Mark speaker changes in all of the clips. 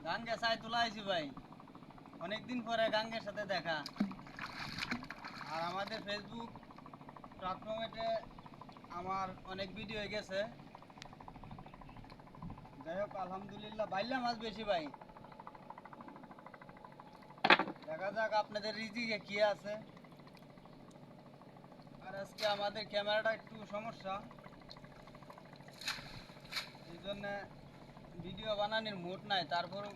Speaker 1: গাঙ্গে চাই তোলা আইছি ভাই, অনেকদিন পরে গাঙ্গের সাথে দেখা। আর আমাদের ফেসবুক প্ল্যাটফর্মে আমার অনেক ভিডিও হয়ে গেছে। যাই হোক আলহামদুলিল্লাহ বাইলা মাছ বেশি ভাই। দেখা যাক আপনাদের রিজিকে কি আছে। আর আজকে আমাদের ক্যামেরাটা একটু সমস্যা, এই জন্য ভিডিও বানানোর মুড নাই। তারপরও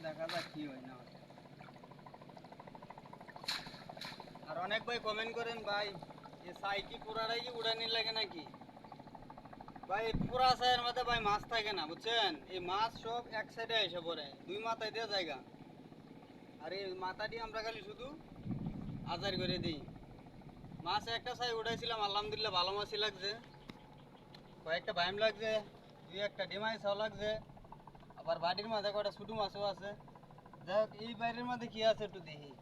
Speaker 1: দেখা যাক কি হয় না হয়। আর অনেক ভাই কমেন্ট করেন ভাই এ ছাই কি পুরাটাই কি উড়ানির লাগে নাকি। ভাই পুরা ছাইয়ের মধ্যে ভাই মাছ থাকে না বুঝছেন, এই মাছ সব এক সাইডে এসে পড়ে, দুই মাথায় দিয়ে জায়গা। আর এই মাথাটি আমরা খালি শুধু আজার করে দিই। মাছ একটা ছাই উঠাইছিলাম আলহামদুলিল্লাহ ভালো মাছই লাগছে, কয়েকটা ভাইম লাগছে, দুই একটা ডিমাই ছাও লাগছে। আবার বাড়ির মাঝে কয়টা ছোটো মাছও আছে। যাই হোক এই বাইরের মধ্যে কি আছে একটু দেখি।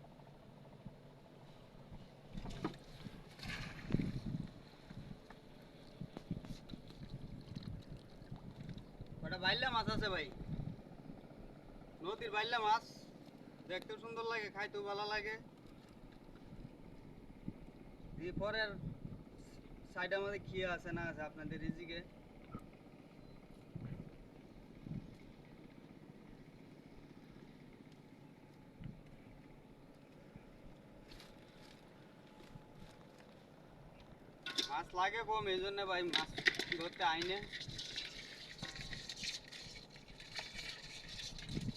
Speaker 1: কয়টা বাইল্লা মাছ আছে ভাই, নদীর বাইল্লা মাছ, দেখতেও সুন্দর লাগে, খাইতেও ভালো লাগে। এই পরের সাইডের মধ্যে কি আছে না আছে আপনাদের রিজিকে। মাছ লাগে কম, এই জন্য ভাই মাছ ধরতে আইনে।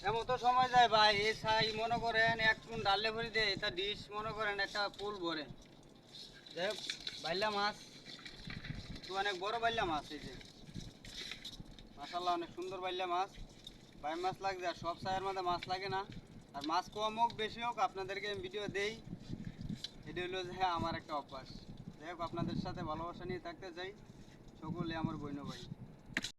Speaker 1: এমন তো সময় যায় ভাই, এই ছাই মনে করেন এক টুন ডালে ভরে দেয়, এটা ডিশ মনে করেন একটা পুল ভরে। যাই হোক বাইল্লা মাছ তো অনেক বড় বাইল্লা মাছ, এই যে মাশাআল্লাহ অনেক সুন্দর বাইল্লা মাছ। ভাই মাছ লাগছে, আর সব ছাইয়ের মধ্যে মাছ লাগে না। আর মাছ কম হোক বেশি হোক আপনাদেরকে ভিডিও দেই, এটা হলো যে আমার একটা অভ্যাস। যাই হোক আপনাদের সাথে ভালোবাসা নিয়ে থাকতে চাই, সকলে আমার বৈন ভাই।